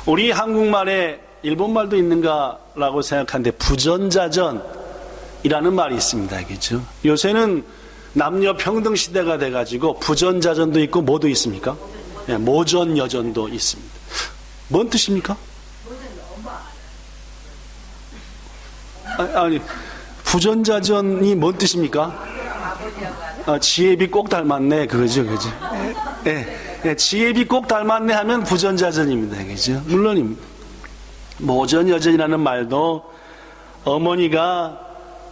우리 한국말에 일본말도 있는가라고 생각하는데 부전자전이라는 말이 있습니다. 그렇죠? 요새는 남녀 평등 시대가 돼가지고 부전자전도 있고 뭐도 있습니까? 네, 모전여전도 있습니다. 뭔 뜻입니까? 아니, 부전자전이 뭔 뜻입니까? 지혜비 꼭 닮았네, 그거죠, 그죠? 예, 지혜비 꼭 닮았네 하면 부전자전입니다, 그죠? 물론입니다. 모전여전이라는 말도 어머니가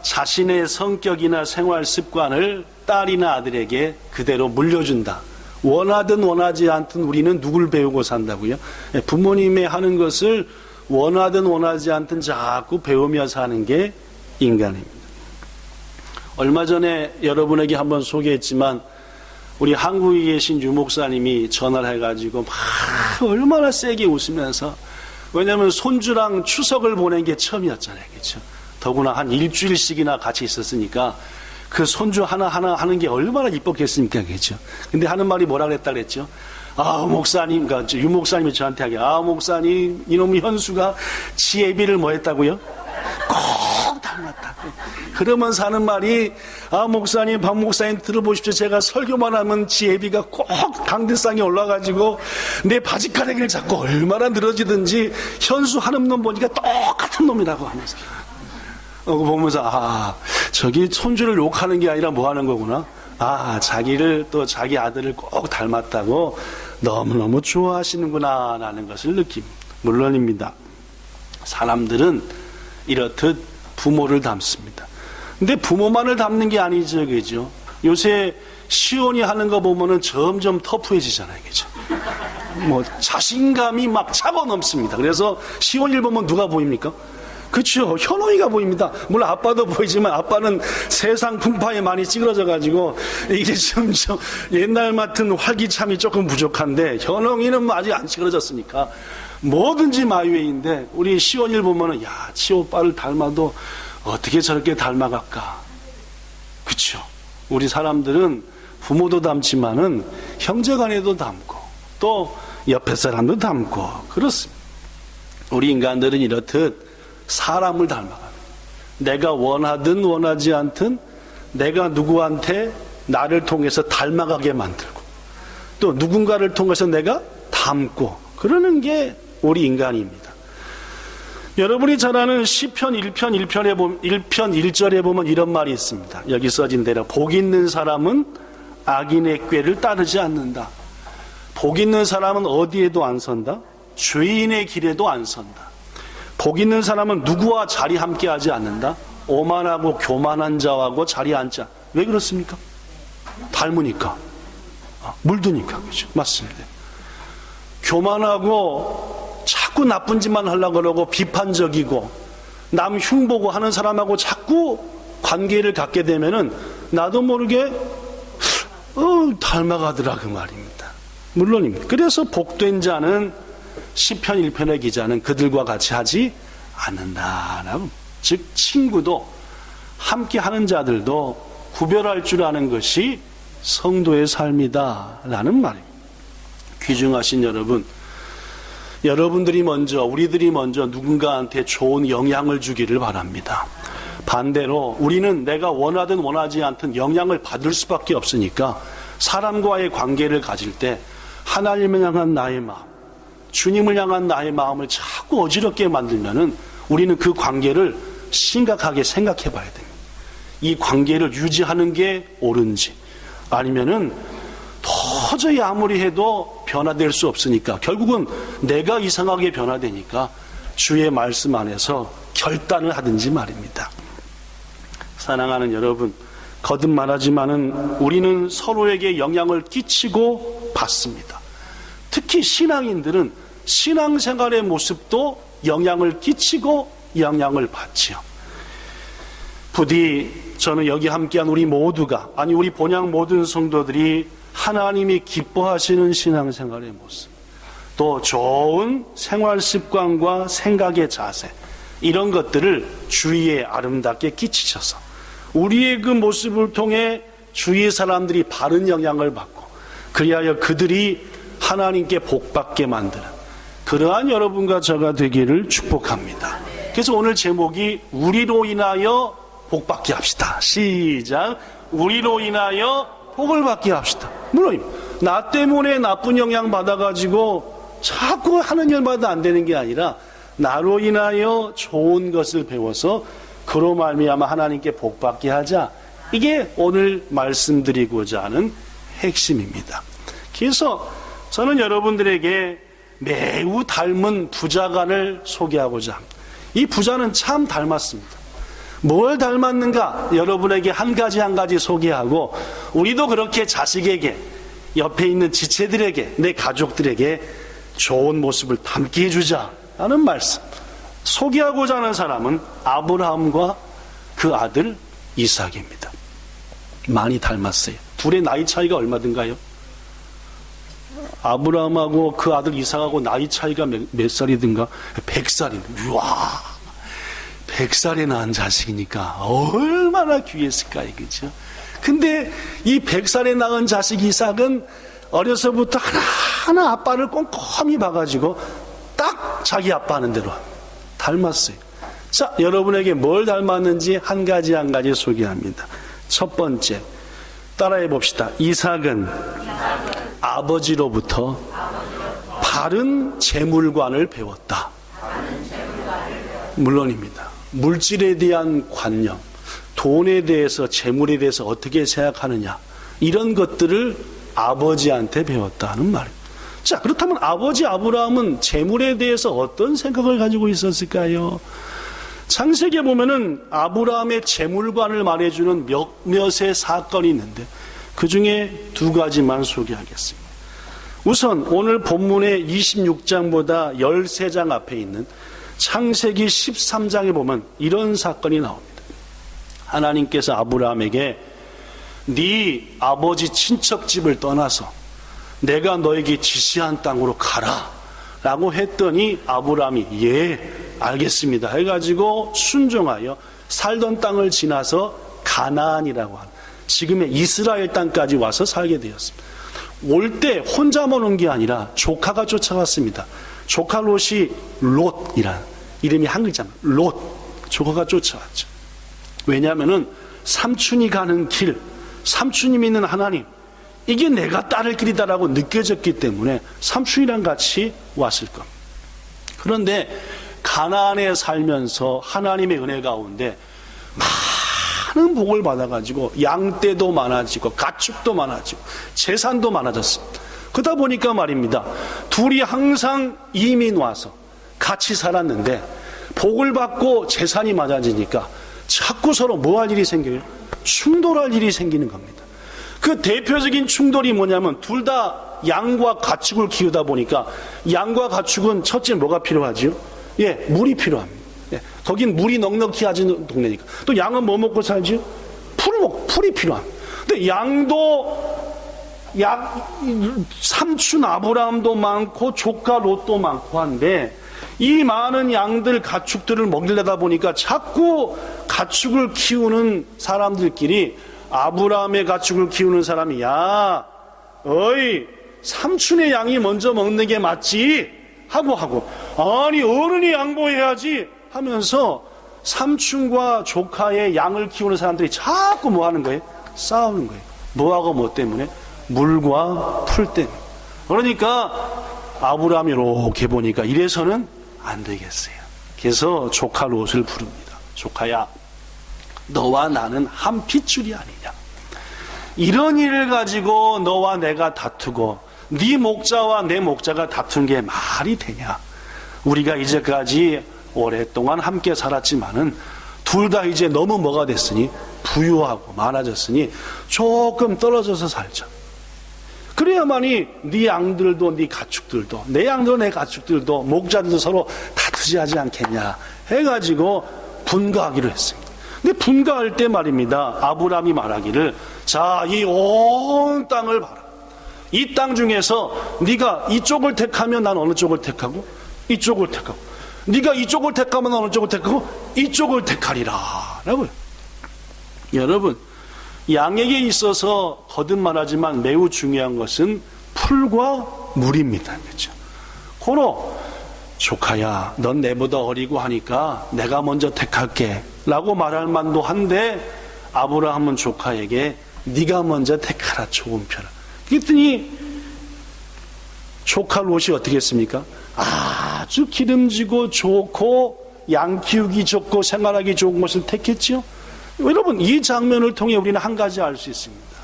자신의 성격이나 생활 습관을 딸이나 아들에게 그대로 물려준다. 원하든 원하지 않든 우리는 누굴 배우고 산다고요? 부모님의 하는 것을 원하든 원하지 않든 자꾸 배우며 사는 게 인간입니다. 얼마 전에 여러분에게 한번 소개했지만 우리 한국에 계신 유목사님이 전화를 해가지고 막 얼마나 세게 웃으면서, 왜냐하면 손주랑 추석을 보낸 게 처음이었잖아요. 그렇죠? 더구나 한 일주일씩이나 같이 있었으니까 그 손주 하나하나 하는 게 얼마나 이뻤겠습니까? 그렇죠? 근데 하는 말이 뭐라 그랬다 그랬죠? 목사님, 그러니까 유목사님이 저한테 하게, 목사님, 이놈 현수가 지혜비를 뭐 했다고요? 꼭 닮았다. 그러면서 하는 말이, 목사님, 박 목사님 들어보십시오. 제가 설교만 하면 지혜비가 꼭 강대상에 올라가지고 내 바지가랑이를 잡고 얼마나 늘어지든지 현수 하는 놈 보니까 똑같은 놈이라고 하면서. 보면서, 저기 손주를 욕하는 게 아니라 뭐 하는 거구나. 자기를 또 자기 아들을 꼭 닮았다고 너무너무 좋아하시는구나 라는 것을 느낍니다. 물론입니다. 사람들은 이렇듯 부모를 닮습니다. 근데 부모만을 닮는 게 아니죠, 그죠? 요새 시온이 하는 거 보면은 점점 터프해지잖아요, 그죠? 뭐 자신감이 막 차고 넘습니다. 그래서 시온일 보면 누가 보입니까? 그렇죠. 현호이가 보입니다. 물론 아빠도 보이지만 아빠는 세상 풍파에 많이 찌그러져가지고 이게 점점 옛날 같은 활기참이 조금 부족한데, 현홍이는 아직 안 찌그러졌으니까 뭐든지 마유웨이인데, 우리 시온일 보면은 치오빠를 닮아도 어떻게 저렇게 닮아갈까. 그렇죠. 우리 사람들은 부모도 닮지만은 형제간에도 닮고 또 옆에 사람도 닮고 그렇습니다. 우리 인간들은 이렇듯 사람을 닮아갑니다. 내가 원하든 원하지 않든 내가 누구한테 나를 통해서 닮아가게 만들고 또 누군가를 통해서 내가 닮고 그러는 게 우리 인간입니다. 여러분이 잘 아는 시편 1편 1절에 보면 이런 말이 있습니다. 여기 써진 대로 복 있는 사람은 악인의 꾀를 따르지 않는다. 복 있는 사람은 어디에도 안 선다. 죄인의 길에도 안 선다. 복 있는 사람은 누구와 자리 함께 하지 않는다. 오만하고 교만한 자하고 자리 앉자. 왜 그렇습니까? 닮으니까. 물드니까. 그렇죠? 맞습니다. 교만하고 자꾸 나쁜 짓만 하려고 그러고 비판적이고 남 흉보고 하는 사람하고 자꾸 관계를 갖게 되면은 나도 모르게 닮아가더라 그 말입니다. 물론입니다. 그래서 복된 자는 시편 1편의 기자는 그들과 같이 하지 않는다라고, 즉 친구도 함께 하는 자들도 구별할 줄 아는 것이 성도의 삶이다라는 말입니다. 귀중하신 여러분, 여러분들이 먼저, 우리들이 먼저 누군가한테 좋은 영향을 주기를 바랍니다. 반대로 우리는 내가 원하든 원하지 않든 영향을 받을 수밖에 없으니까 사람과의 관계를 가질 때 하나님을 향한 나의 마음, 주님을 향한 나의 마음을 자꾸 어지럽게 만들면은 우리는 그 관계를 심각하게 생각해 봐야 됩니다. 이 관계를 유지하는 게 옳은지, 아니면은 도저히 아무리 해도 변화될 수 없으니까 결국은 내가 이상하게 변화되니까 주의 말씀 안에서 결단을 하든지 말입니다. 사랑하는 여러분, 거듭 말하지만은 우리는 서로에게 영향을 끼치고 받습니다. 특히 신앙인들은 신앙생활의 모습도 영향을 끼치고 영향을 받지요. 부디 저는 여기 함께한 우리 모두가, 아니 우리 본향 모든 성도들이 하나님이 기뻐하시는 신앙생활의 모습, 또 좋은 생활 습관과 생각의 자세, 이런 것들을 주위에 아름답게 끼치셔서 우리의 그 모습을 통해 주위 사람들이 바른 영향을 받고, 그리하여 그들이 하나님께 복받게 만드는 그러한 여러분과 저가 되기를 축복합니다. 그래서 오늘 제목이 우리로 인하여 복받게 합시다. 시작. 우리로 인하여 복을 받게 합시다. 물론 나 때문에 나쁜 영향 받아가지고 자꾸 하는 일마다 안 되는 게 아니라 나로 인하여 좋은 것을 배워서 그로 말미암아 하나님께 복받게 하자. 이게 오늘 말씀드리고자 하는 핵심입니다. 그래서 저는 여러분들에게 매우 닮은 부자간을 소개하고자 합니다. 이 부자는 참 닮았습니다. 뭘 닮았는가? 여러분에게 한 가지 소개하고 우리도 그렇게 자식에게, 옆에 있는 지체들에게, 내 가족들에게 좋은 모습을 담게 해주자 하는 말씀. 소개하고자 하는 사람은 아브라함과 그 아들 이삭입니다. 많이 닮았어요. 둘의 나이 차이가 얼마든가요? 아브라함하고 그 아들 이삭하고 나이 차이가 몇 살이든가? 100살입니다. 우와, 100살에 낳은 자식이니까 얼마나 귀했을까요, 그죠? 근데 이 100살에 낳은 자식 이삭은 어려서부터 하나하나 아빠를 꼼꼼히 봐가지고 딱 자기 아빠 하는 대로 닮았어요. 자, 여러분에게 뭘 닮았는지 한 가지 소개합니다. 첫 번째, 따라해 봅시다. 이삭은 아버지로부터 바른 재물관을 배웠다. 물론입니다. 물질에 대한 관념, 돈에 대해서, 재물에 대해서 어떻게 생각하느냐, 이런 것들을 아버지한테 배웠다는 말입니다. 자, 그렇다면 아버지 아브라함은 재물에 대해서 어떤 생각을 가지고 있었을까요? 창세기에 보면은 아브라함의 재물관을 말해주는 몇몇의 사건이 있는데 그 중에 두 가지만 소개하겠습니다. 우선 오늘 본문의 26장보다 13장 앞에 있는 창세기 13장에 보면 이런 사건이 나옵니다. 하나님께서 아브라함에게 네 아버지 친척집을 떠나서 내가 너에게 지시한 땅으로 가라 라고 했더니 아브라함이 예 알겠습니다 해가지고 순종하여 살던 땅을 지나서 가나안이라고 하는 지금의 이스라엘 땅까지 와서 살게 되었습니다. 올 때 혼자만 온 게 아니라 조카가 쫓아갔습니다. 조카 롯이 롯이란 이름이 한 글자입니다. 롯, 조카가 쫓아왔죠. 왜냐하면은 삼촌이 가는 길, 삼촌이 믿는 하나님, 이게 내가 따를 길이다라고 느껴졌기 때문에 삼촌이랑 같이 왔을 겁니다. 그런데 가나안에 살면서 하나님의 은혜 가운데 많은 복을 받아가지고 양떼도 많아지고 가축도 많아지고 재산도 많아졌습니다. 그러다 보니까 말입니다. 둘이 항상 이민 와서 같이 살았는데 복을 받고 재산이 많아지니까 자꾸 서로 뭐 할 일이 생겨요? 충돌할 일이 생기는 겁니다. 그 대표적인 충돌이 뭐냐면 둘 다 양과 가축을 키우다 보니까 양과 가축은 첫째 뭐가 필요하지요? 예, 물이 필요합니다. 예, 거긴 물이 넉넉히 하는 동네니까. 또 양은 뭐 먹고 살지요? 풀이 필요합니다. 근데 양도 삼촌 아브라함도 많고 조카 롯도 많고 한데 이 많은 양들 가축들을 먹이려다 보니까 자꾸 가축을 키우는 사람들끼리 아브라함의 가축을 키우는 사람이 야 어이 삼촌의 양이 먼저 먹는 게 맞지 하고 아니 어른이 양보해야지 하면서 삼촌과 조카의 양을 키우는 사람들이 자꾸 뭐 하는 거예요? 싸우는 거예요. 뭐하고 뭐 때문에? 물과 풀 때문에. 그러니까 아브라함이 이렇게 보니까 이래서는 안 되겠어요. 그래서 조카 롯을 부릅니다. 조카야, 너와 나는 한 핏줄이 아니냐. 이런 일을 가지고 너와 내가 다투고 네 목자와 내 목자가 다툰 게 말이 되냐. 우리가 이제까지 오랫동안 함께 살았지만은 둘 다 이제 너무 뭐가 됐으니 부유하고 많아졌으니 조금 떨어져서 살자. 그래야만이 네 양들도 네 가축들도 내 양들도 내 가축들도 목자들도 서로 다투지 하지 않겠냐 해가지고 분가하기로 했습니다. 근데 분가할 때 말입니다. 아브라함이 말하기를 자, 이 온 땅을 봐라. 이 땅 중에서 네가 이쪽을 택하면 난 어느 쪽을 택하고 이쪽을 택하고 네가 이쪽을 택하면 어느 쪽을 택하고 이쪽을 택하리라 라고요. 여러분, 양에게 있어서 거듭 말하지만 매우 중요한 것은 풀과 물입니다. 그렇죠? 고로 조카야, 넌 내보다 어리고 하니까 내가 먼저 택할게 라고 말할 만도 한데 아브라함은 조카에게 네가 먼저 택하라, 좋은 편을. 그랬더니 조카 롯이 어떻게 했습니까? 아주 기름지고 좋고 양 키우기 좋고 생활하기 좋은 것을 택했죠. 여러분, 이 장면을 통해 우리는 한 가지 알 수 있습니다.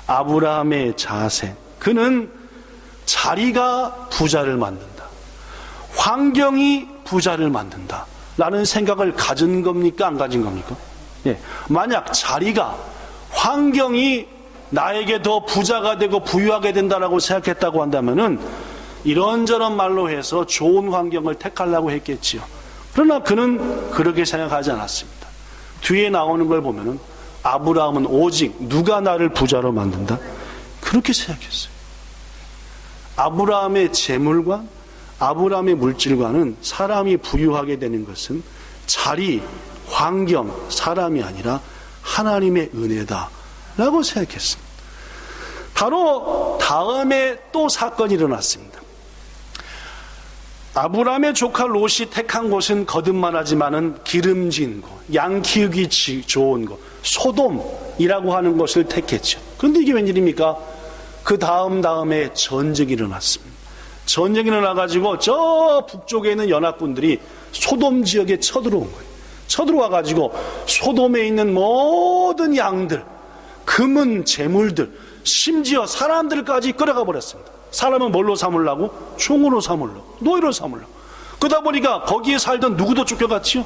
아브라함의 자세, 그는 자리가 부자를 만든다, 환경이 부자를 만든다 라는 생각을 가진 겁니까, 안 가진 겁니까? 예. 만약 자리가, 환경이 나에게 더 부자가 되고 부유하게 된다라고 생각했다고 한다면은 이런저런 말로 해서 좋은 환경을 택하려고 했겠지요. 그러나 그는 그렇게 생각하지 않았습니다. 뒤에 나오는 걸 보면은 아브라함은 오직 누가 나를 부자로 만든다? 그렇게 생각했어요. 아브라함의 재물관, 아브라함의 물질관은 사람이 부유하게 되는 것은 자리, 환경, 사람이 아니라 하나님의 은혜다 라고 생각했습니다. 바로 다음에 또 사건이 일어났습니다. 아브라함의 조카 롯이 택한 곳은 거듭말하지만은 기름진 곳, 양 키우기 좋은 곳, 소돔이라고 하는 곳을 택했죠. 그런데 이게 웬일입니까? 그 다음에 전쟁이 일어났습니다. 전쟁이 일어나가지고 저 북쪽에 있는 연합군들이 소돔 지역에 쳐들어온 거예요. 쳐들어와가지고 소돔에 있는 모든 양들, 금은, 재물들, 심지어 사람들까지 끌어가 버렸습니다. 사람은 뭘로 삼으려고? 총으로 삼으려고, 노예로 삼으려고. 그러다 보니까 거기에 살던 누구도 쫓겨갔지요?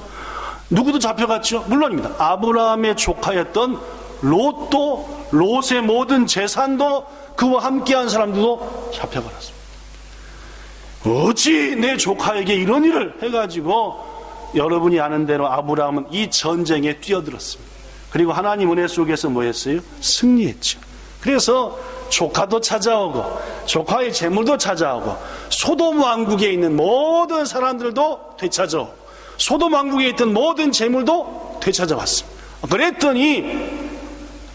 누구도 잡혀갔죠? 물론입니다. 아브라함의 조카였던 롯도, 롯의 모든 재산도, 그와 함께한 사람들도 잡혀버렸습니다. 어찌 내 조카에게 이런 일을 해가지고, 여러분이 아는 대로 아브라함은 이 전쟁에 뛰어들었습니다. 그리고 하나님 은혜 속에서 뭐 했어요? 승리했죠. 그래서 조카도 찾아오고 조카의 재물도 찾아오고 소돔 왕국에 있는 모든 사람들도 되찾아오고 소돔 왕국에 있던 모든 재물도 되찾아왔습니다. 그랬더니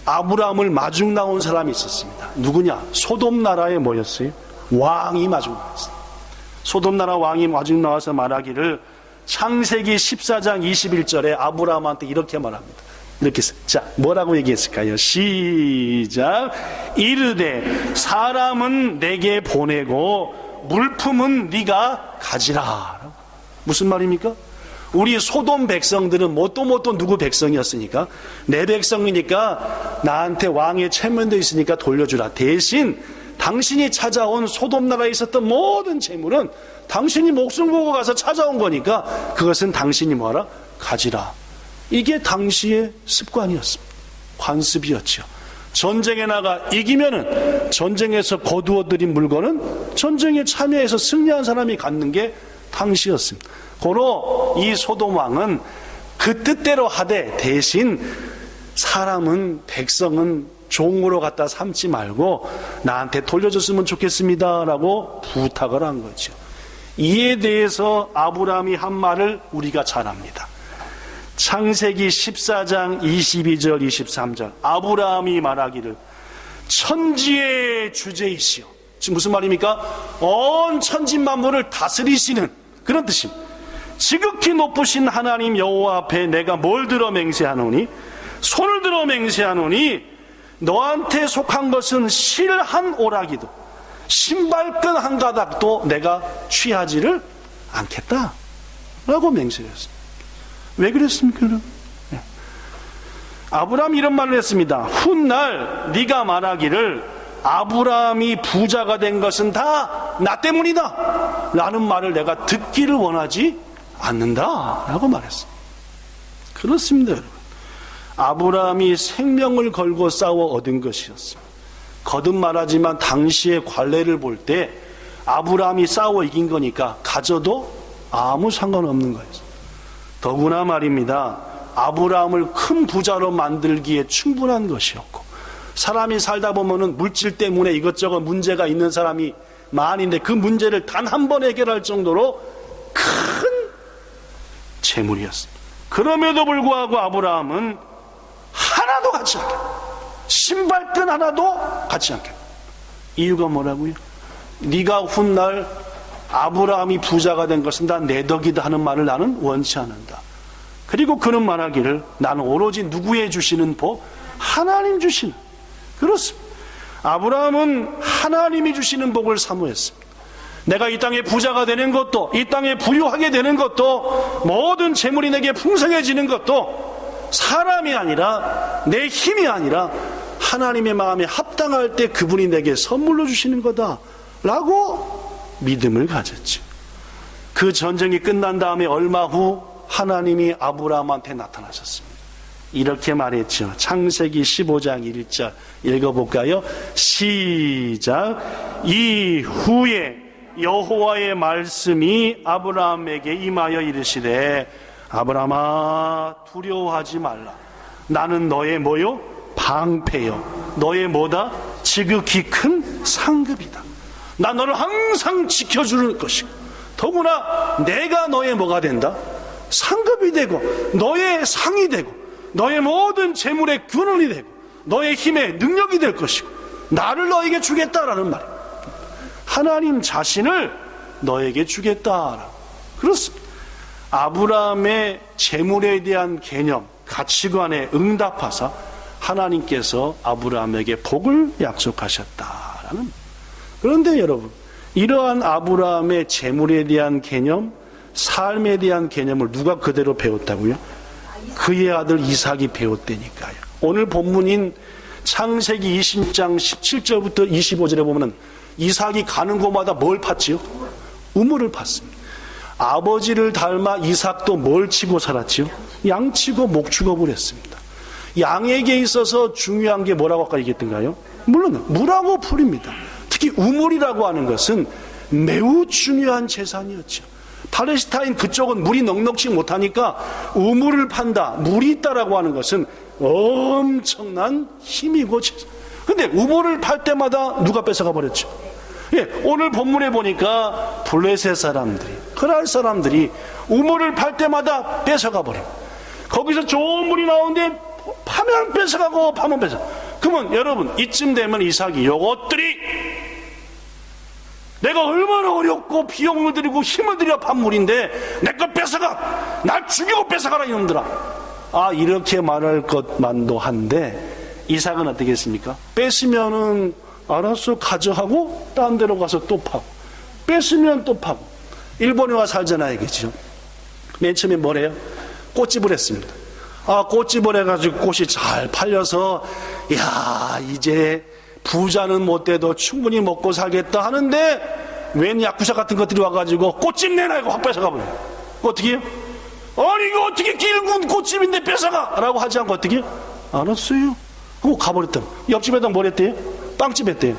아브라함을 마중 나온 사람이 있었습니다. 누구냐? 소돔 나라에 뭐였어요? 왕이 마중 나왔어요. 소돔 나라 왕이 마중 나와서 말하기를, 창세기 14장 21절에 아브라함한테 이렇게 말합니다. 이렇게 했어요. 자, 뭐라고 얘기했을까요? 시작. 이르되 사람은 내게 보내고 물품은 네가 가지라. 무슨 말입니까? 우리 소돔 백성들은 뭣도 누구 백성이었으니까, 내 백성이니까 나한테 왕의 체면도 있으니까 돌려주라. 대신 당신이 찾아온 소돔 나라에 있었던 모든 재물은 당신이 목숨 걸고 가서 찾아온 거니까 그것은 당신이 뭐하라? 가지라. 이게 당시의 습관이었습니다. 관습이었죠. 전쟁에 나가 이기면은 전쟁에서 거두어들인 물건은 전쟁에 참여해서 승리한 사람이 갖는 게 당시였습니다. 고로 이 소돔 왕은 그 뜻대로 하되, 대신 사람은, 백성은 종으로 갖다 삼지 말고 나한테 돌려줬으면 좋겠습니다 라고 부탁을 한 거죠. 이에 대해서 아브라함이 한 말을 우리가 잘 압니다. 창세기 14장 22절 23절 아브라함이 말하기를, 천지의 주제이시오. 지금 무슨 말입니까? 온 천지 만물을 다스리시는 그런 뜻입니다. 지극히 높으신 하나님 여호와 앞에 내가 뭘 들어 맹세하노니? 손을 들어 맹세하노니 너한테 속한 것은 실 한 오라기도 신발끈 한 가닥도 내가 취하지를 않겠다 라고 맹세했습니다. 왜 그랬습니까? 네. 아브라함이 이런 말을 했습니다. 훗날 네가 말하기를 아브라함이 부자가 된 것은 다 나 때문이다 라는 말을 내가 듣기를 원하지 않는다 라고 말했습니다. 그렇습니다, 여러분. 아브라함이 생명을 걸고 싸워 얻은 것이었습니다. 거듭 말하지만 당시의 관례를 볼 때 아브라함이 싸워 이긴 거니까 가져도 아무 상관없는 거였습니다. 더구나 말입니다, 아브라함을 큰 부자로 만들기에 충분한 것이었고, 사람이 살다 보면은 물질 때문에 이것저것 문제가 있는 사람이 많은데 그 문제를 단 한 번 해결할 정도로 큰 재물이었습니다. 그럼에도 불구하고 아브라함은 하나도 갖지 않겠다. 신발끈 하나도 갖지 않겠다. 이유가 뭐라고요? 네가 훗날 아브라함이 부자가 된 것은 다 내 덕이다 하는 말을 나는 원치 않는다. 그리고 그는 말하기를 나는 오로지 누구의 주시는 복? 하나님 주시는. 그렇습니다. 아브라함은 하나님이 주시는 복을 사모했습니다. 내가 이 땅에 부자가 되는 것도, 이 땅에 부유하게 되는 것도, 모든 재물이 내게 풍성해지는 것도 사람이 아니라, 내 힘이 아니라 하나님의 마음에 합당할 때 그분이 내게 선물로 주시는 거다 라고 믿음을 가졌죠. 그 전쟁이 끝난 다음에 얼마 후 하나님이 아브라함한테 나타나셨습니다. 이렇게 말했죠. 창세기 15장 1절 읽어볼까요? 시작. 이후에 여호와의 말씀이 아브라함에게 임하여 이르시되 아브라함아 두려워하지 말라. 나는 너의 뭐요? 방패요. 너의 뭐다? 지극히 큰 상급이다. 나 너를 항상 지켜주는 것이고 더구나 내가 너의 뭐가 된다? 상급이 되고 너의 상이 되고 너의 모든 재물의 근원이 되고 너의 힘의 능력이 될 것이고 나를 너에게 주겠다라는 말이에요. 하나님 자신을 너에게 주겠다라고. 그렇습니다. 아브라함의 재물에 대한 개념, 가치관에 응답하사 하나님께서 아브라함에게 복을 약속하셨다라는. 그런데 여러분, 이러한 아브라함의 재물에 대한 개념, 삶에 대한 개념을 누가 그대로 배웠다고요? 그의 아들 이삭이 배웠다니까요. 오늘 본문인 창세기 20장 17절부터 25절에 보면 이삭이 가는 곳마다 뭘 팠지요? 우물을 팠습니다. 아버지를 닮아 이삭도 뭘 치고 살았지요? 양치고 목축업을 했습니다. 양에게 있어서 중요한 게 뭐라고 아까 얘기했던가요? 물론 물하고 풀입니다. 특히 우물이라고 하는 것은 매우 중요한 재산이었죠. 팔레스타인 그쪽은 물이 넉넉지 못하니까 우물을 판다, 물이 있다라고 하는 것은 엄청난 힘이고 재산. 근데 우물을 팔 때마다 누가 뺏어가 버렸죠? 예, 오늘 본문에 보니까 블레셋 사람들이, 그랄 사람들이 우물을 팔 때마다 뺏어가 버려. 거기서 좋은 물이 나오는데 파면 뺏어가고 파면 뺏어가. 그러면 여러분 이쯤 되면 이삭이 요것들이 내가 얼마나 어렵고 비용을 들이고 힘을 들여 판 물인데 내 거 뺏어가, 날 죽이고 뺏어가라 이놈들아. 아, 이렇게 말할 것만도 한데 이삭은 어떻게 했습니까? 뺏으면은 알았어 가져가고 딴 데로 가서 또 파고, 뺏으면 또 파고. 일본에 와 살잖아요, 그죠? 맨 처음에 뭐래요? 꽃집을 했습니다. 아, 꽃집을 해가지고 꽃이 잘 팔려서 야 이제 부자는 못 돼도 충분히 먹고 살겠다 하는데 웬 야쿠자 같은 것들이 와가지고 꽃집 내놔 이거 확 뺏어가버려요. 어떻게 해요? 아니 이거 어떻게 길군 꽃집인데 뺏어가 라고 하지 않고 어떻게 해요? 알았어요 하고 가버렸다. 옆집에다 뭘 했대요? 빵집 했대요.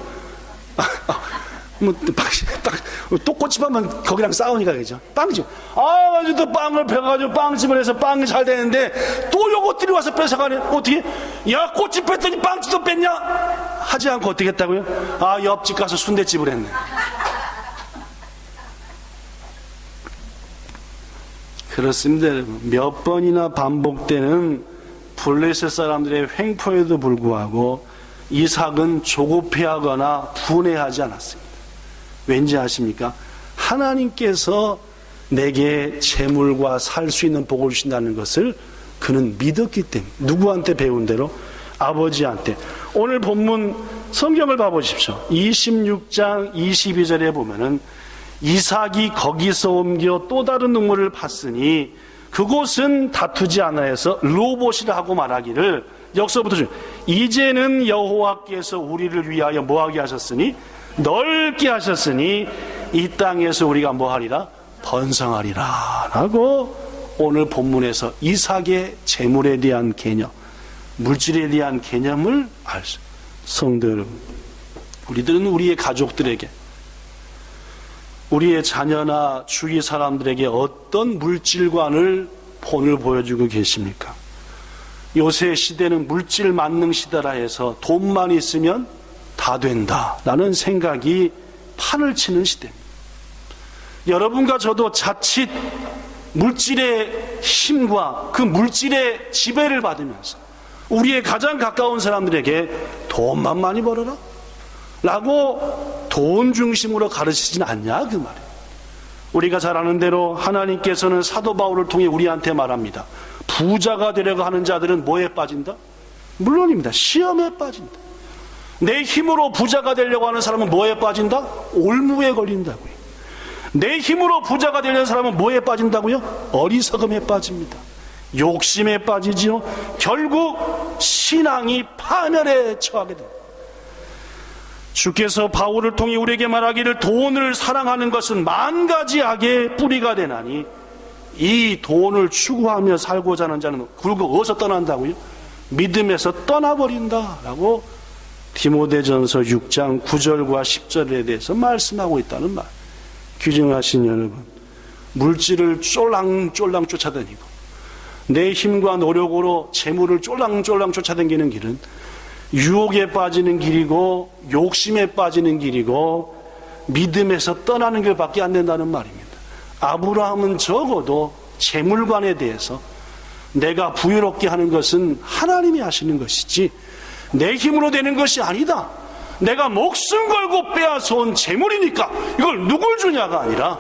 또 꽃집 하면 거기랑 싸우니까 그죠? 빵집. 아, 가지고 또 빵을 펴가지고 빵집을 해서 빵이 잘 되는데 또 요것들이 와서 뺏어가네. 어떻게? 야, 꽃집 뺐더니 빵집도 뺐냐? 하지 않고 어떻게 했다고요? 아, 옆집 가서 순대집을 했네. 그렇습니다, 여러분. 몇 번이나 반복되는 블레셋 사람들의 횡포에도 불구하고 이삭은 조급해하거나 분해하지 않았습니다. 왠지 아십니까? 하나님께서 내게 재물과 살 수 있는 복을 주신다는 것을 그는 믿었기 때문에. 누구한테 배운 대로? 아버지한테. 오늘 본문 성경을 봐보십시오. 26장 22절에 보면은 이삭이 거기서 옮겨 또 다른 우물을 팠으니 그곳은 다투지 않아 해서 로봇이라 하고 말하기를, 여기서부터 이제는 여호와께서 우리를 위하여 뭐하게 하셨으니? 넓게 하셨으니 이 땅에서 우리가 뭐하리라? 번성하리라 라고 오늘 본문에서 이삭의 재물에 대한 개념, 물질에 대한 개념을 알 수. 성도 여러분, 우리들은 우리의 가족들에게, 우리의 자녀나 주위 사람들에게 어떤 물질관을 본을 보여주고 계십니까? 요새 시대는 물질 만능 시대라 해서 돈만 있으면 다 된다라는 생각이 판을 치는 시대입니다. 여러분과 저도 자칫 물질의 힘과 그 물질의 지배를 받으면서 우리의 가장 가까운 사람들에게 돈만 많이 벌어라 라고 돈 중심으로 가르치지는 않냐 그 말이에요. 우리가 잘 아는 대로 하나님께서는 사도 바울을 통해 우리한테 말합니다. 부자가 되려고 하는 자들은 뭐에 빠진다? 물론입니다. 시험에 빠진다. 내 힘으로 부자가 되려고 하는 사람은 뭐에 빠진다? 올무에 걸린다고요. 내 힘으로 부자가 되려는 사람은 뭐에 빠진다고요? 어리석음에 빠집니다. 욕심에 빠지지요. 결국 신앙이 파멸에 처하게 됩니다. 주께서 바울을 통해 우리에게 말하기를 돈을 사랑하는 것은 만 가지 악의 뿌리가 되나니 이 돈을 추구하며 살고자 하는 자는 결국 어디서 떠난다고요? 믿음에서 떠나버린다라고 디모데전서 6장 9절과 10절에 대해서 말씀하고 있다는 말. 귀중하신 여러분, 물질을 쫄랑쫄랑 쫓아다니고 내 힘과 노력으로 재물을 쫄랑쫄랑 쫓아다니는 길은 유혹에 빠지는 길이고 욕심에 빠지는 길이고 믿음에서 떠나는 길밖에 안 된다는 말입니다. 아브라함은 적어도 재물관에 대해서 내가 부유롭게 하는 것은 하나님이 하시는 것이지 내 힘으로 되는 것이 아니다. 내가 목숨 걸고 빼앗아온 재물이니까 이걸 누굴 주냐가 아니라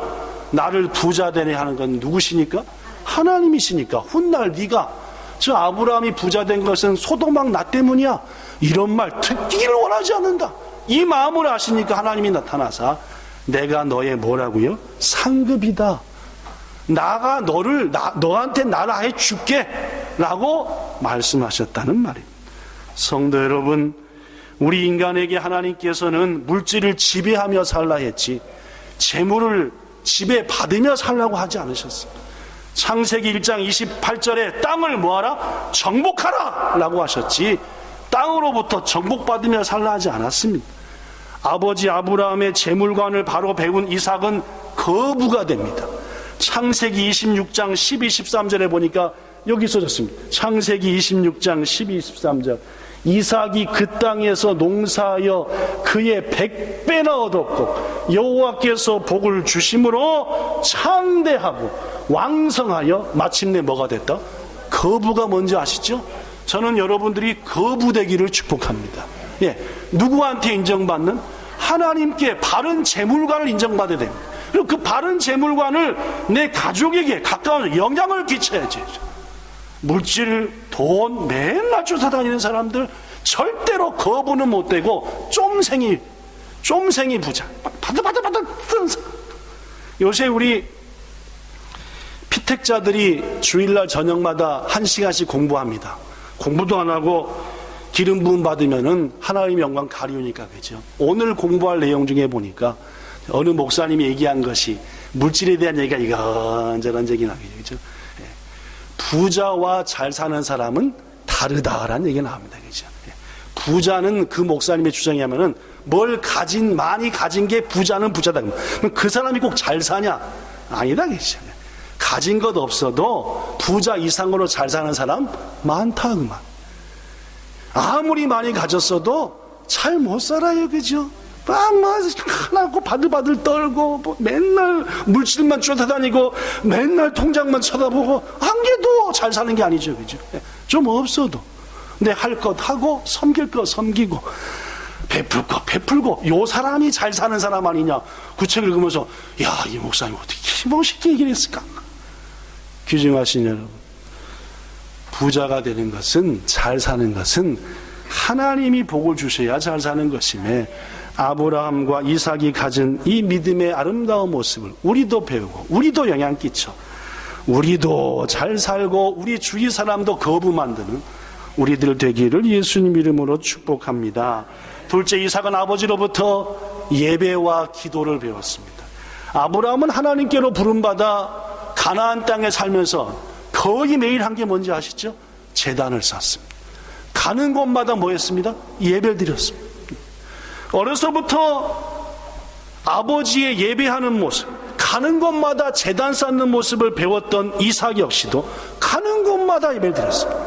나를 부자 되게 하는 건 누구시니까? 하나님이시니까. 훗날 네가 저 아브라함이 부자 된 것은 소돔왕 나 때문이야, 이런 말 듣기를 원하지 않는다. 이 마음을 아시니까 하나님이 나타나사 내가 너의 뭐라고요? 상급이다. 나가 너한테 나를 아예 줄게 라고 말씀하셨다는 말입니다. 성도 여러분, 우리 인간에게 하나님께서는 물질을 지배하며 살라 했지 재물을 지배받으며 살라고 하지 않으셨습니다. 창세기 1장 28절에 땅을 뭐하라? 정복하라 라고 하셨지 땅으로부터 정복받으며 살라 하지 않았습니다. 아버지 아브라함의 재물관을 바로 배운 이삭은 거부가 됩니다. 창세기 26장 12, 13절에 보니까 여기 써졌습니다. 창세기 26장 12, 13절. 이삭이 그 땅에서 농사하여 그의 100배나 얻었고 여호와께서 복을 주심으로 창대하고 왕성하여 마침내 뭐가 됐다? 거부가 뭔지 아시죠? 저는 여러분들이 거부되기를 축복합니다. 예, 누구한테 인정받는? 하나님께 바른 재물관을 인정받아야 됩니다. 그리고 그 바른 재물관을 내 가족에게 가까운 영향을 끼쳐야지. 물질, 돈 맨날 쫓아다니는 사람들 절대로 거부는 못되고 쫌생이 부자, 바들바들 뜨는 사람. 요새 우리 피택자들이 주일날 저녁마다 1시간씩 공부합니다. 공부도 안 하고 기름 부음 받으면은 하나님의 영광 가리우니까, 그죠? 오늘 공부할 내용 중에 보니까 어느 목사님이 얘기한 것이 물질에 대한 얘기가 이런저런 얘기 나거든요, 그죠? 부자와 잘 사는 사람은 다르다라는 얘기가 나옵니다, 그죠? 부자는 그 목사님의 주장에 하면은 뭘 많이 가진 게 부자는 부자다. 그럼 그 사람이 꼭 잘 사냐? 아니다, 그죠? 가진 것 없어도 부자 이상으로 잘 사는 사람 많다, 그만. 아무리 많이 가졌어도 잘 못 살아요, 그죠? 하나고 바들바들 떨고 맨날 물질만 쫓아다니고 맨날 통장만 쳐다보고 한 개도 잘 사는 게 아니죠, 그죠? 좀 없어도 내 할 것 하고 섬길 것 섬기고 베풀 것 베풀고 요 사람이 잘 사는 사람 아니냐. 그 책 읽으면서 야, 이 목사님 어떻게 멋있게 얘기를 했을까? 귀중하신 여러분, 부자가 되는 것은, 잘 사는 것은 하나님이 복을 주셔야 잘 사는 것임에 아브라함과 이삭이 가진 이 믿음의 아름다운 모습을 우리도 배우고 우리도 영향 끼쳐 우리도 잘 살고 우리 주위 사람도 거부 만드는 우리들 되기를 예수님 이름으로 축복합니다. 둘째, 이삭은 아버지로부터 예배와 기도를 배웠습니다. 아브라함은 하나님께로 부름받아 가나안 땅에 살면서 거의 매일 한 게 뭔지 아시죠? 제단을 쌓습니다. 가는 곳마다 뭐 했습니다? 예배를 드렸습니다. 어려서부터 아버지의 예배하는 모습, 가는 곳마다 제단 쌓는 모습을 배웠던 이삭 역시도 가는 곳마다 예배를 드렸습니다.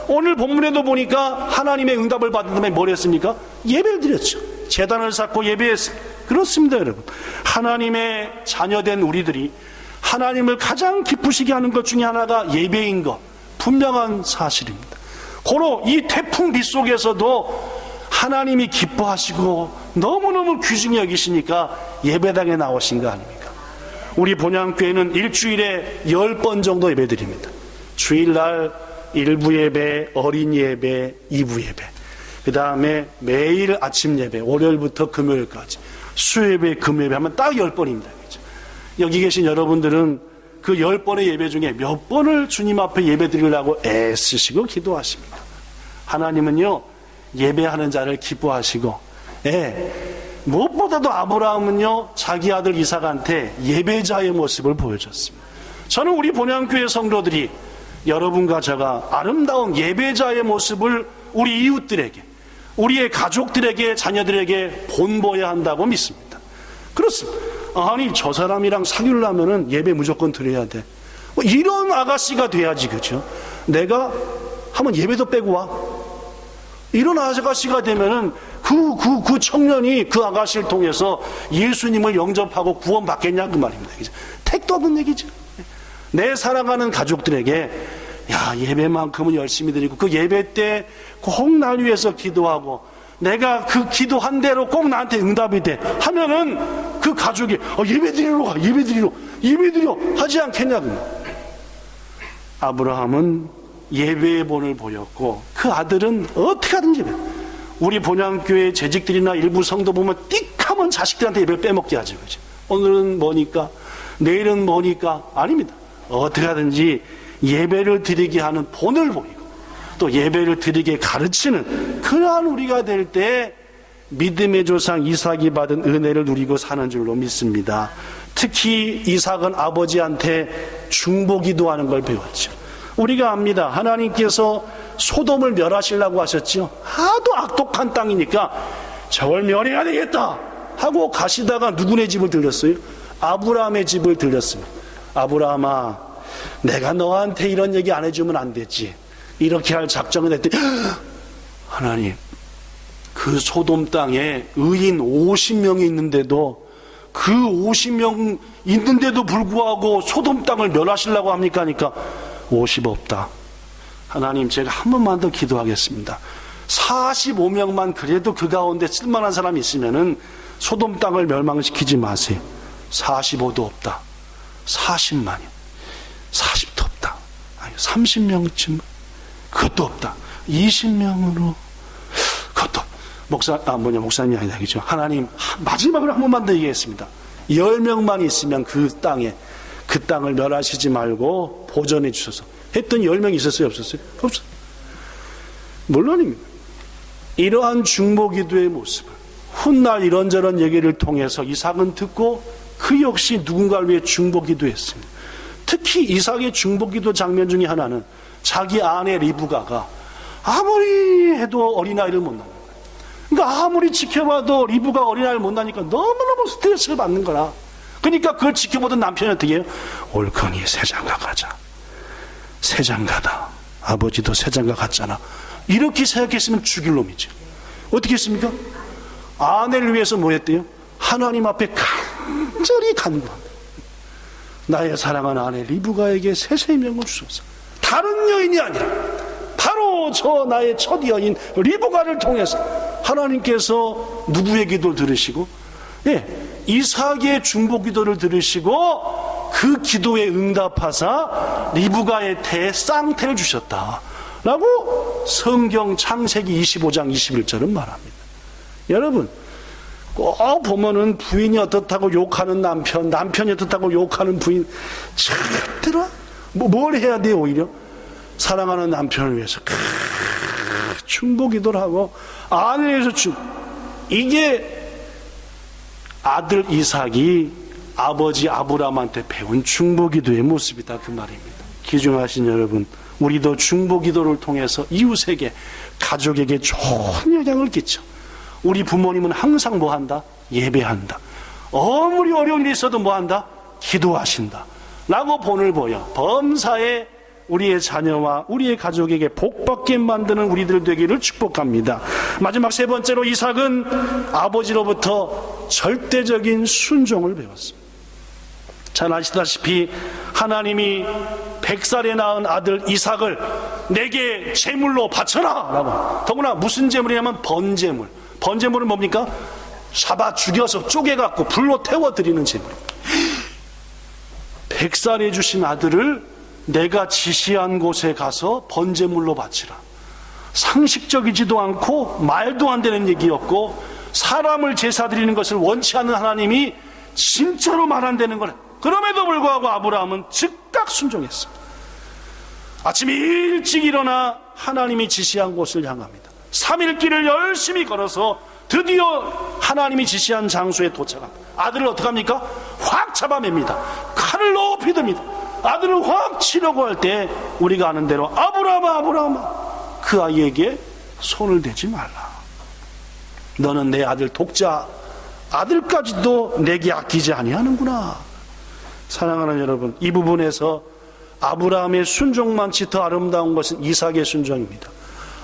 오늘 본문에도 보니까 하나님의 응답을 받은 다음에 뭘 했습니까? 예배를 드렸죠. 제단을 쌓고 예배했습니다. 그렇습니다, 여러분. 하나님의 자녀된 우리들이 하나님을 가장 기쁘시게 하는 것 중에 하나가 예배인 것, 분명한 사실입니다. 고로 이 태풍 비 속에서도 하나님이 기뻐하시고 너무너무 귀중히 여기시니까 예배당에 나오신 거 아닙니까? 우리 본향교회는 일주일에 10번 정도 예배 드립니다. 주일날 일부 예배, 어린이 예배, 2부 예배, 그 다음에 매일 아침 예배, 월요일부터 금요일까지 수요예배, 금요예배 하면 딱 10번입니다. 여기 계신 여러분들은 그 10번의 예배 중에 몇 번을 주님 앞에 예배 드리려고 애쓰시고 기도하십니까? 하나님은요, 예배하는 자를 기뻐하시고, 무엇보다도 아브라함은요, 자기 아들 이삭한테 예배자의 모습을 보여줬습니다. 저는 우리 본향교회 성도들이, 여러분과 제가 아름다운 예배자의 모습을 우리 이웃들에게, 우리의 가족들에게, 자녀들에게 본보여야 한다고 믿습니다. 그렇습니다. 아니, 저 사람이랑 사귀려면은 예배 무조건 드려야 돼. 이런 아가씨가 돼야지, 그죠? 내가 한번 예배도 빼고 와. 이런 아가씨가 되면은 그 청년이 그 아가씨를 통해서 예수님을 영접하고 구원받겠냐, 그 말입니다. 그죠? 택도 없는 얘기죠. 내 사랑하는 가족들에게, 야, 예배만큼은 열심히 드리고, 그 예배 때 꼭 날 위해서 기도하고, 내가 그 기도한 대로 꼭 나한테 응답이 돼 하면은 그 가족이 예배 드리러 가, 예배 드리러 하지 않겠냐고. 아브라함은 예배의 본을 보였고, 그 아들은 어떻게 하든지 우리 본향교회 재직들이나 일부 성도 보면 띡하면 자식들한테 예배를 빼먹게 하죠. 그죠? 오늘은 뭐니까, 내일은 뭐니까. 아닙니다. 어떻게 하든지 예배를 드리게 하는 본을 보이고, 또 예배를 드리게 가르치는 그러한 우리가 될 때 믿음의 조상 이삭이 받은 은혜를 누리고 사는 줄로 믿습니다. 특히 이삭은 아버지한테 중보기도하는 걸 배웠죠. 우리가 압니다. 하나님께서 소돔을 멸하시려고 하셨죠. 하도 악독한 땅이니까 저걸 멸해야 되겠다 하고 가시다가 누구네 집을 들렸어요? 아브라함의 집을 들렸습니다. 아브라함아, 내가 너한테 이런 얘기 안 해주면 안 되지. 이렇게 할 작정을 했더니, 하나님, 그 소돔 땅에 의인 50명이 있는데도, 그 50명 있는데도 불구하고 소돔 땅을 멸하시려고 합니까? 하니까 50 없다. 하나님, 제가 한 번만 더 기도하겠습니다. 45명만 그래도 그 가운데 쓸만한 사람이 있으면은 소돔 땅을 멸망시키지 마세요. 45도 없다. 40만이요. 40도 없다. 아니, 30명쯤 그것도 없다. 20명으로 그것도 목사님이 아니다, 그죠? 하나님, 마지막으로 한 번만 더 얘기했습니다. 10명만 있으면 그 땅을 멸하시지 말고 보존해 주셔서 했더니 10명 있었어요, 없었어요? 없어요. 물론입니다. 이러한 중보기도의 모습을 훗날 이런저런 얘기를 통해서 이삭은 듣고 그 역시 누군가를 위해 중보기도했습니다. 특히 이삭의 중보기도 장면 중에 하나는 자기 아내 리브가가 아무리 해도 어린아이를 못 낳는 거야. 그러니까 아무리 지켜봐도 리브가 어린아이를 못 낳으니까 너무너무 스트레스를 받는 거라. 그러니까 그걸 지켜보던 남편이 어떻게 해요? 옳거니 새장가 가자. 새장가다. 아버지도 새장가 갔잖아. 이렇게 생각했으면 죽일 놈이죠. 어떻게 했습니까? 아내를 위해서 뭐 했대요? 하나님 앞에 간절히 간구합니다. 나의 사랑하는 아내 리브가에게 새 생명을 주소서. 다른 여인이 아니라 바로 저 나의 첫 여인 리브가를 통해서 하나님께서 누구의 기도를 들으시고, 이삭의 중보기도를 들으시고 그 기도에 응답하사 리브가의 태에 쌍태를 주셨다라고 성경 창세기 25장 21절은 말합니다. 여러분, 꼭 보면은 부인이 어떻다고 욕하는 남편이 어떻다고 욕하는 부인, 절대로 뭘 해야 돼요? 오히려 사랑하는 남편을 위해서 중보기도를 하고 아내를 위해서 이게 아들 이삭이 아버지 아브라함한테 배운 중보기도의 모습이다, 그 말입니다. 귀중하신 여러분, 우리도 중보기도를 통해서 이웃에게, 가족에게 좋은 영향을 끼쳐. 우리 부모님은 항상 뭐 한다? 예배한다. 아무리 어려운 일이 있어도 뭐 한다? 기도하신다 라고 본을 보여 범사에 우리의 자녀와 우리의 가족에게 복받게 만드는 우리들 되기를 축복합니다. 마지막 세 번째로 이삭은 아버지로부터 절대적인 순종을 배웠습니다. 잘 아시다시피 하나님이 100살에 낳은 아들 이삭을 내게 제물로 바쳐라 라고. 더구나 무슨 제물이냐면 번제물. 번제물은 뭡니까? 잡아 죽여서 쪼개갖고 불로 태워드리는 제물입니다. 100살에 주신 아들을 내가 지시한 곳에 가서 번제물로 바치라. 상식적이지도 않고 말도 안 되는 얘기였고, 사람을 제사 드리는 것을 원치 않는 하나님이 진짜로 말 안 되는 거래. 그럼에도 불구하고 아브라함은 즉각 순종했습니다. 아침 일찍 일어나 하나님이 지시한 곳을 향합니다. 3일 길을 열심히 걸어서 드디어 하나님이 지시한 장소에 도착합니다. 아들을 어떻게 합니까? 확 잡아맵니다. 칼을 높이 듭니다. 아들을 확 치려고 할 때 우리가 아는 대로 아브라함아 아브라함아, 그 아이에게 손을 대지 말라. 너는 내 아들 독자 아들까지도 내게 아끼지 아니하는구나. 사랑하는 여러분, 이 부분에서 아브라함의 순종만치 더 아름다운 것은 이삭의 순종입니다.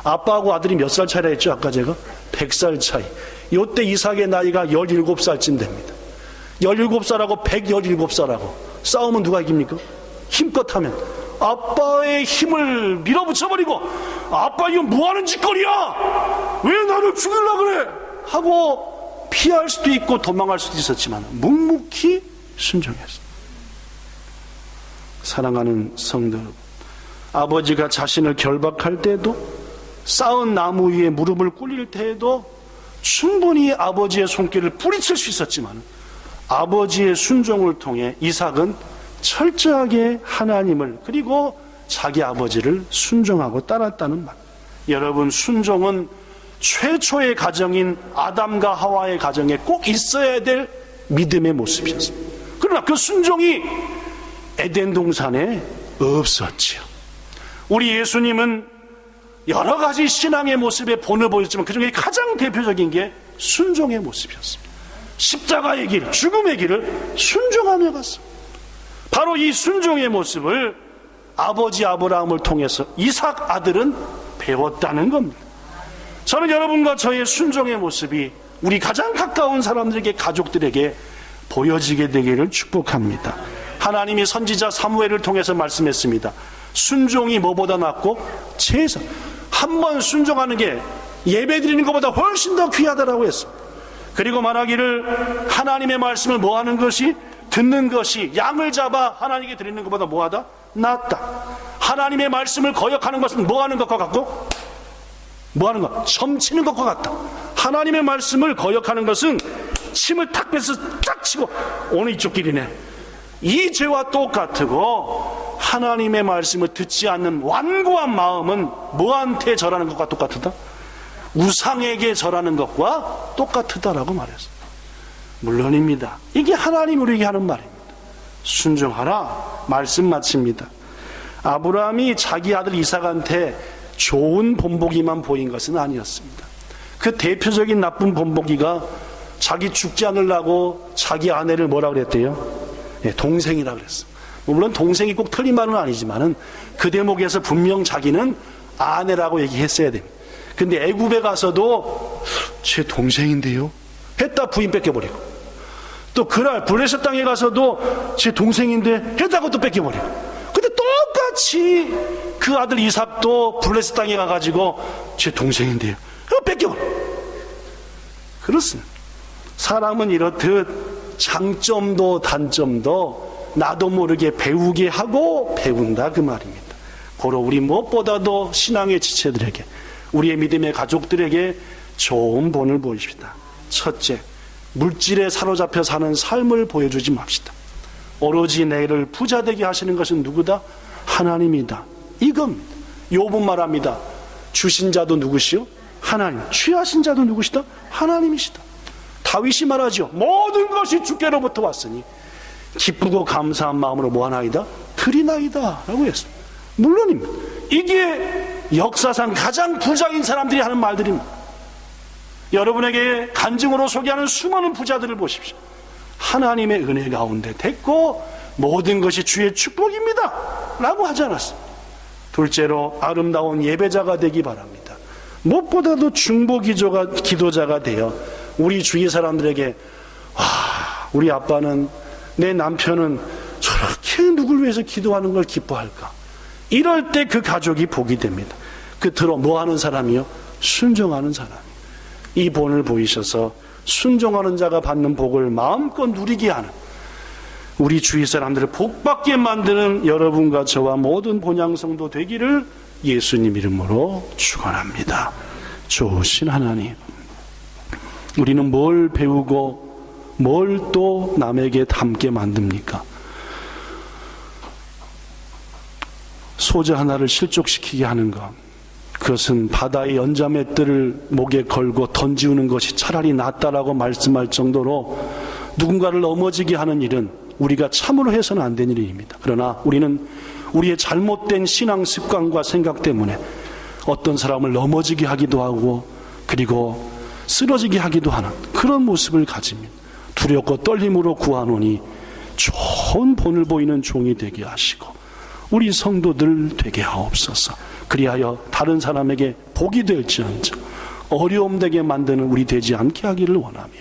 아빠하고 아들이 몇 살 차이라 했죠? 아까 제가 100살 차이. 이때 이삭의 나이가 17살쯤 됩니다. 17살하고 117살하고 싸우면 누가 이깁니까? 힘껏 하면 아빠의 힘을 밀어붙여버리고, 아빠 이거 뭐하는 짓거리야, 왜 나를 죽이려고 그래 하고 피할 수도 있고 도망갈 수도 있었지만 묵묵히 순종했습니다. 사랑하는 성도 여러분, 아버지가 자신을 결박할 때도, 쌓은 나무 위에 무릎을 꿇릴 때에도 충분히 아버지의 손길을 뿌리칠 수 있었지만, 아버지의 순종을 통해 이삭은 철저하게 하나님을, 그리고 자기 아버지를 순종하고 따랐다는 말. 여러분, 순종은 최초의 가정인 아담과 하와의 가정에 꼭 있어야 될 믿음의 모습이었습니다. 그러나 그 순종이 에덴 동산에 없었지요. 우리 예수님은 여러 가지 신앙의 모습에 본을 보였지만 그 중에 가장 대표적인 게 순종의 모습이었습니다. 십자가의 길, 죽음의 길을 순종하며 갔습니다. 바로 이 순종의 모습을 아버지 아브라함을 통해서 이삭 아들은 배웠다는 겁니다. 저는 여러분과 저의 순종의 모습이 우리 가장 가까운 사람들에게, 가족들에게 보여지게 되기를 축복합니다. 하나님이 선지자 사무엘을 통해서 말씀했습니다. 순종이 뭐보다 낫고 제사, 한 번 순종하는 게 예배 드리는 것보다 훨씬 더 귀하다라고 했습니다. 그리고 말하기를 하나님의 말씀을 뭐하는 것이, 듣는 것이 양을 잡아 하나님께 드리는 것보다 뭐하다? 낫다. 하나님의 말씀을 거역하는 것은 뭐하는 것과 같고, 뭐하는 것? 점치는 것과 같다. 하나님의 말씀을 거역하는 것은 침을 탁 빼서 딱 치고 오늘 이쪽 길이네, 이 죄와 똑같고, 하나님의 말씀을 듣지 않는 완고한 마음은 뭐한테 절하는 것과 똑같다? 우상에게 절하는 것과 똑같다라고 말했어요. 물론입니다. 이게 하나님 우리에게 하는 말입니다. 순종하라. 말씀 마칩니다. 아브라함이 자기 아들 이삭한테 좋은 본보기만 보인 것은 아니었습니다. 그 대표적인 나쁜 본보기가 자기 죽지 않으려고 자기 아내를 뭐라 그랬대요? 동생이라 그랬어. 물론 동생이 꼭 틀린 말은 아니지만은 그 대목에서 분명 자기는 아내라고 얘기했어야 됩니다. 근데 애굽에 가서도 제 동생인데요 했다 부인 뺏겨버리고, 또 그날 블레셋 땅에 가서도 제 동생인데 했다고 또 뺏겨버리고, 근데 똑같이 그 아들 이삭도 블레셋 땅에 가가지고 제 동생인데요 뺏겨버려. 그렇습니다. 사람은 이렇듯 장점도 단점도 나도 모르게 배우게 하고 배운다, 그 말입니다. 고로 우리 무엇보다도 신앙의 지체들에게, 우리의 믿음의 가족들에게 좋은 본을 보입시다. 첫째, 물질에 사로잡혀 사는 삶을 보여주지 맙시다. 오로지 내를 부자 되게 하시는 것은 누구다? 하나님이다. 이겁니다. 욥은 말합니다. 주신 자도 누구시오? 하나님. 취하신 자도 누구시다? 하나님이시다. 다윗이 말하죠. 모든 것이 주께로부터 왔으니 기쁘고 감사한 마음으로 뭐하나이다? 드리나이다 라고 했습니다. 물론입니다. 이게 역사상 가장 부자인 사람들이 하는 말들입니다. 여러분에게 간증으로 소개하는 수많은 부자들을 보십시오. 하나님의 은혜 가운데 됐고 모든 것이 주의 축복입니다 라고 하지 않았습니다. 둘째로 아름다운 예배자가 되기 바랍니다. 무엇보다도 중보기도자가 되어 우리 주위 사람들에게, 와, 우리 아빠는, 내 남편은 저렇게 누굴 위해서 기도하는 걸 기뻐할까, 이럴 때 그 가족이 복이 됩니다. 끝으로 뭐 하는 사람이요? 순종하는 사람. 이 본을 보이셔서 순종하는 자가 받는 복을 마음껏 누리게 하는, 우리 주위 사람들을 복받게 만드는 여러분과 저와 모든 본향성도 되기를 예수님 이름으로 축원합니다. 좋으신 하나님, 우리는 뭘 배우고 뭘 또 남에게 담게 만듭니까? 소재 하나를 실족시키게 하는 것, 그것은 바다의 연자맷들을 목에 걸고 던지우는 것이 차라리 낫다라고 말씀할 정도로 누군가를 넘어지게 하는 일은 우리가 참으로 해서는 안 되는 일입니다. 그러나 우리는 우리의 잘못된 신앙 습관과 생각 때문에 어떤 사람을 넘어지게 하기도 하고 그리고 쓰러지게 하기도 하는 그런 모습을 가집니다. 두렵고 떨림으로 구하노니 좋은 본을 보이는 종이 되게 하시고 우리 성도들 되게 하옵소서. 그리하여 다른 사람에게 복이 될지언정 어려움 되게 만드는 우리 되지 않게 하기를 원하며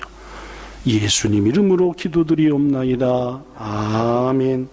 예수님 이름으로 기도드리옵나이다. 아멘.